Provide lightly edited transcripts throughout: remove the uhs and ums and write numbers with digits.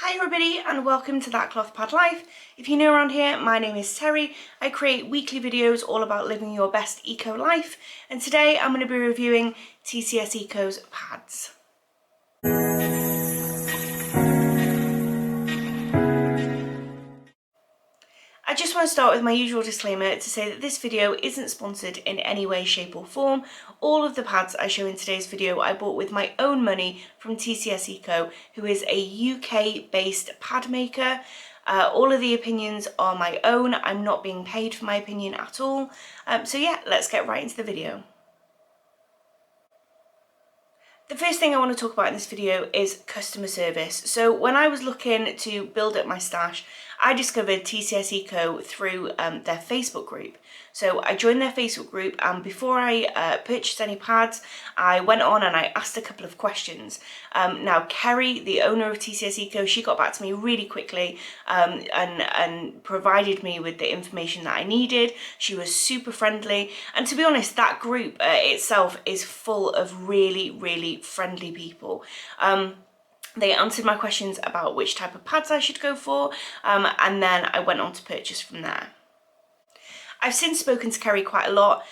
Hi everybody and welcome to That Cloth Pad Life. If you're new around here, my name is Terry. I create weekly videos all about living your best eco life, and today I'm going to be reviewing TCS Eco's pads. I just want to start with my usual disclaimer to say that this video isn't sponsored in any way, shape or form. All of the pads I show in today's video I bought with my own money from TCS Eco, who is a UK based pad maker. All of the opinions are my own. I'm not being paid for my opinion at all. So yeah, let's get right into the video. The first thing I want to talk about in this video is customer service. So when I was looking to build up my stash, I discovered TCS Eco through their Facebook group. So I joined their Facebook group, and before I purchased any pads, I went on and I asked a couple of questions. Now Kerry, the owner of TCS Eco, she got back to me really quickly and provided me with the information that I needed. She was super friendly, and to be honest, that group itself is full of really friendly people. They answered my questions about which type of pads I should go for, and then I went on to purchase from there. I've since spoken to Kerry quite a lot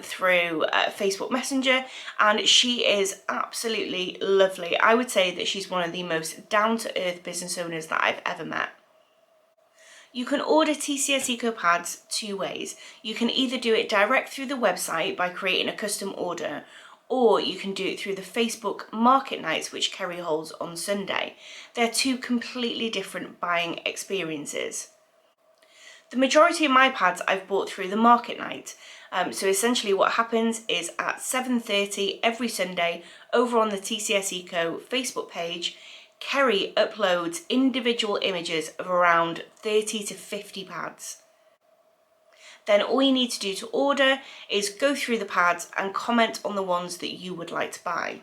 through Facebook Messenger, and she is absolutely lovely. I would say that she's one of the most down-to-earth business owners that I've ever met. You can order TCS Eco pads two ways. You can either do it direct through the website by creating a custom order, or you can do it through the Facebook market nights, which Kerry holds on Sunday. They're two completely different buying experiences. The majority of my pads I've bought through the market night. So essentially what happens is at 7:30 every Sunday over on the TCS Eco Facebook page, Kerry uploads individual images of around 30 to 50 pads. Then all you need to do to order is go through the pads and comment on the ones that you would like to buy.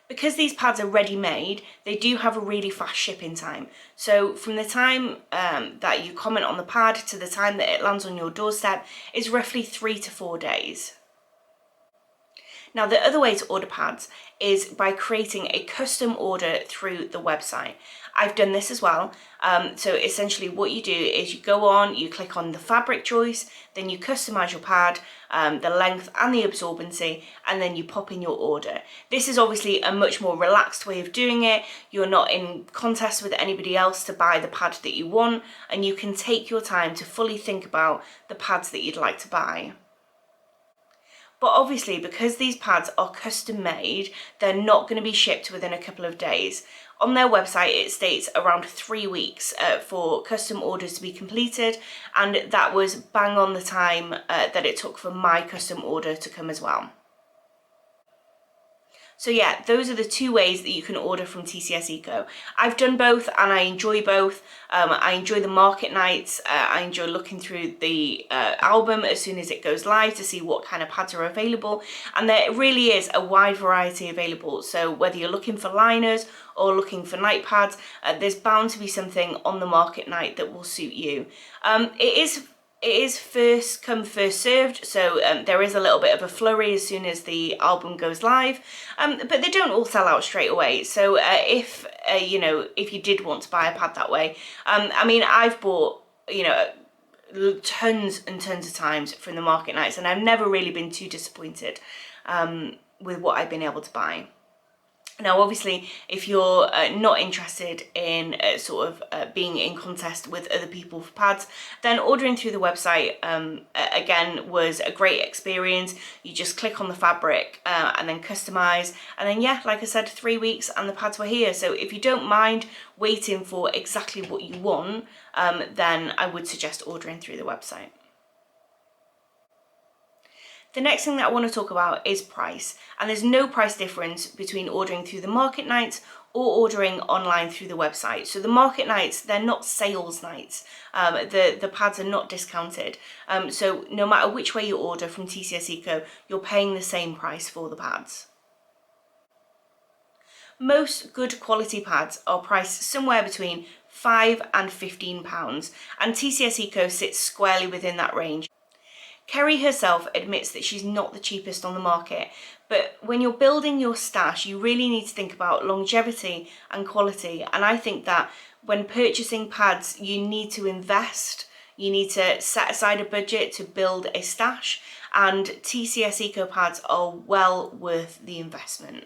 Because these pads are ready-made, they do have a really fast shipping time. So from the time that you comment on the pad to the time that it lands on your doorstep is roughly 3 to 4 days. Now, the other way to order pads is by creating a custom order through the website. I've done this as well. So essentially what you do is you go on, you click on the fabric choice, then you customize your pad, the length and the absorbency, and then you pop in your order. This is obviously a much more relaxed way of doing it. You're not in contest with anybody else to buy the pad that you want, and you can take your time to fully think about the pads that you'd like to buy. But obviously, because these pads are custom made, they're not going to be shipped within a couple of days. On their website, it states around 3 weeks for custom orders to be completed, and that was bang on the time that it took for my custom order to come as well. So yeah, those are the two ways that you can order from TCS Eco. I've done both and I enjoy both. I enjoy the market nights. I enjoy looking through the album as soon as it goes live to see what kind of pads are available. And there really is a wide variety available. So whether you're looking for liners or looking for night pads, there's bound to be something on the market night that will suit you. It is first come, first served, so there is a little bit of a flurry as soon as the album goes live, but they don't all sell out straight away. So if you did want to buy a pad that way, I mean, I've bought, tons and tons of times from the market nights, and I've never really been too disappointed with what I've been able to buy. Now, obviously, if you're not interested in being in contest with other people for pads, then ordering through the website, again, was a great experience. You just click on the fabric and then customize. And then, yeah, like I said, 3 weeks and the pads were here. So if you don't mind waiting for exactly what you want, then I would suggest ordering through the website. The next thing that I want to talk about is price, and there's no price difference between ordering through the market nights or ordering online through the website. So the market nights, they're not sales nights. The pads are not discounted. So no matter which way you order from TCS Eco, you're paying the same price for the pads. Most good quality pads are priced somewhere between £5 and £15, and TCS Eco sits squarely within that range. Kerry herself admits that she's not the cheapest on the market, but when you're building your stash, you really need to think about longevity and quality. And I think that when purchasing pads, you need to invest. You need to set aside a budget to build a stash, and TCS Eco pads are well worth the investment.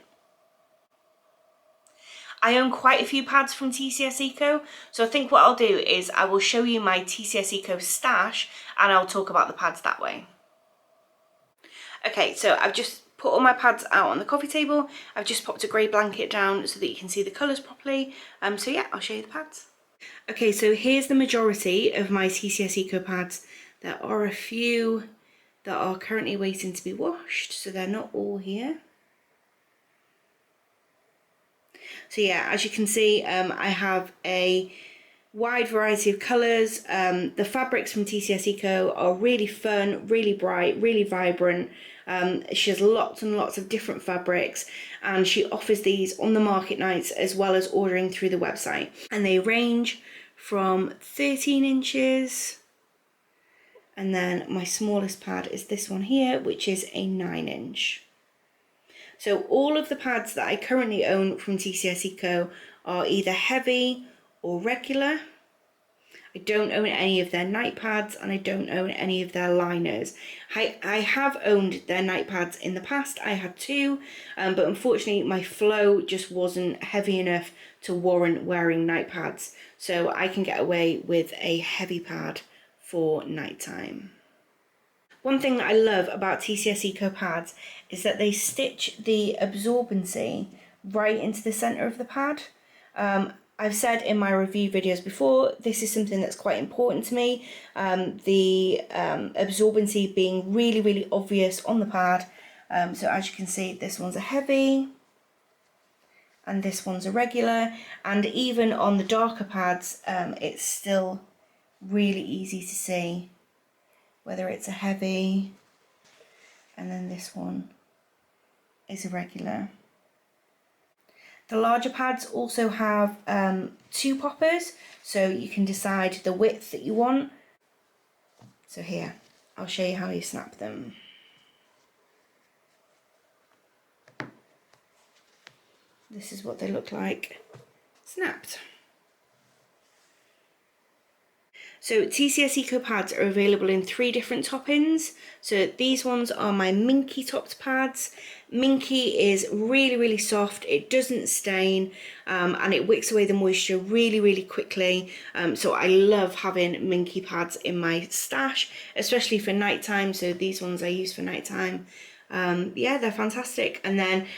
I own quite a few pads from TCS Eco, so I think what I'll do is I will show you my TCS Eco stash and I'll talk about the pads that way. Okay, so I've just put all my pads out on the coffee table. I've just popped a grey blanket down so that you can see the colours properly. So yeah, I'll show you the pads. Okay, so here's the majority of my TCS Eco pads. There are a few that are currently waiting to be washed, so they're not all here. So yeah, as you can see, I have a wide variety of colours. The fabrics from TCS Eco are really fun, really bright, really vibrant. She has lots and lots of different fabrics, and she offers these on the market nights as well as ordering through the website. And they range from 13 inches, and then my smallest pad is this one here, which is a 9-inch. So all of the pads that I currently own from TCS Eco are either heavy or regular. I don't own any of their night pads, and I don't own any of their liners. I have owned their night pads in the past. I had two, but unfortunately my flow just wasn't heavy enough to warrant wearing night pads. So I can get away with a heavy pad for nighttime. One thing that I love about TCS Eco pads is that they stitch the absorbency right into the centre of the pad. I've said in my review videos before, this is something that's quite important to me. The absorbency being really, really obvious on the pad. So as you can see, this one's a heavy and this one's a regular. And even on the darker pads, it's still really easy to see whether it's a heavy, and then this one is a regular. The larger pads also have two poppers, so you can decide the width that you want. So here, I'll show you how you snap them. This is what they look like snapped. So TCS Eco pads are available in 3 different toppings. So these ones are my minky topped pads. Minky is really, really soft, it doesn't stain, and it wicks away the moisture really, really quickly. So I love having minky pads in my stash, especially for nighttime. So these ones I use for nighttime. Yeah, they're fantastic. And then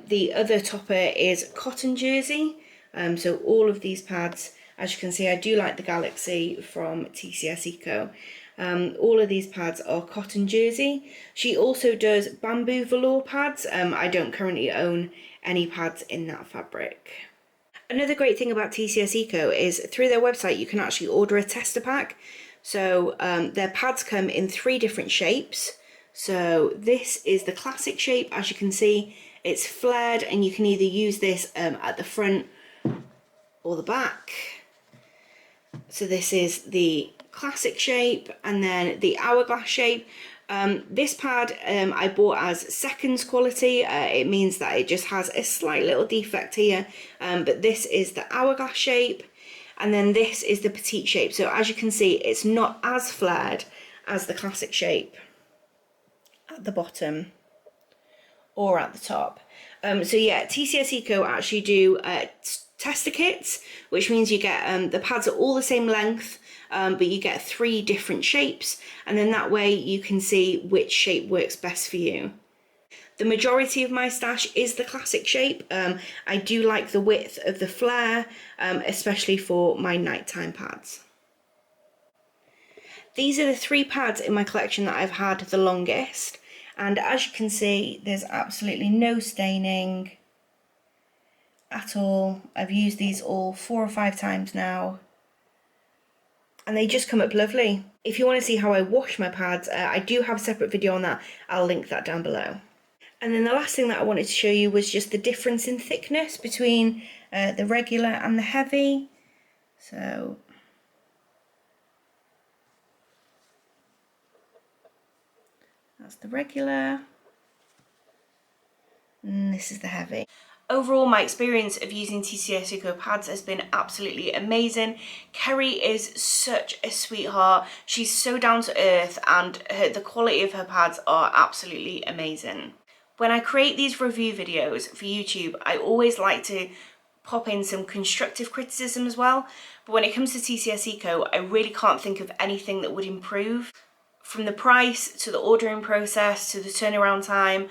the other topper is cotton jersey. So all of these pads, as you can see, I do like the Galaxy from TCS Eco. All of these pads are cotton jersey. She also does bamboo velour pads. I don't currently own any pads in that fabric. Another great thing about TCS Eco is through their website you can actually order a tester pack. So their pads come in 3 different shapes. So this is the classic shape. As you can see, it's flared, and you can either use this at the front or the back. So this is the classic shape, and then the hourglass shape. This pad I bought as seconds quality. It means that it just has a slight little defect here, but this is the hourglass shape, and then this is the petite shape. So as you can see, it's not as flared as the classic shape at the bottom or at the top. So yeah, TCS Eco actually do tester kits, which means you get the pads are all the same length, but you get 3 different shapes, and then that way you can see which shape works best for you. The majority of my stash is the classic shape. I do like the width of the flare, especially for my nighttime pads. These are the 3 pads in my collection that I've had the longest, and as you can see, there's absolutely no staining at all. I've used these all 4 or 5 times now, and they just come up lovely. If you want to see how I wash my pads, I do have a separate video on that. I'll link that down below. And then the last thing that I wanted to show you was just the difference in thickness between the regular and the heavy. So That's the regular. And this is the heavy. Overall, my experience of using TCS Eco pads has been absolutely amazing. Kerry is such a sweetheart. She's so down to earth, and the quality of her pads are absolutely amazing. When I create these review videos for YouTube, I always like to pop in some constructive criticism as well. But when it comes to TCS Eco, I really can't think of anything that would improve. From the price to the ordering process to the turnaround time,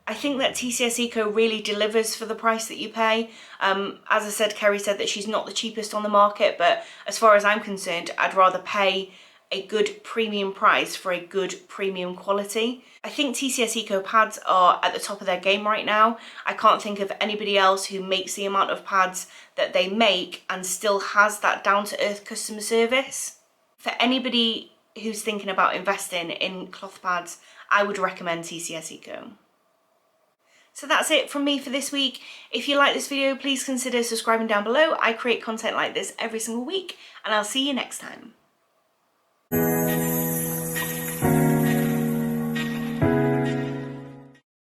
I think that TCS Eco really delivers for the price that you pay. As I said, Kerry said that she's not the cheapest on the market, but as far as I'm concerned, I'd rather pay a good premium price for a good premium quality. I think TCS Eco pads are at the top of their game right now. I can't think of anybody else who makes the amount of pads that they make and still has that down-to-earth customer service. For anybody who's thinking about investing in cloth pads, I would recommend TCS Eco. So that's it from me for this week. If you like this video, please consider subscribing down below. I create content like this every single week, and I'll see you next time.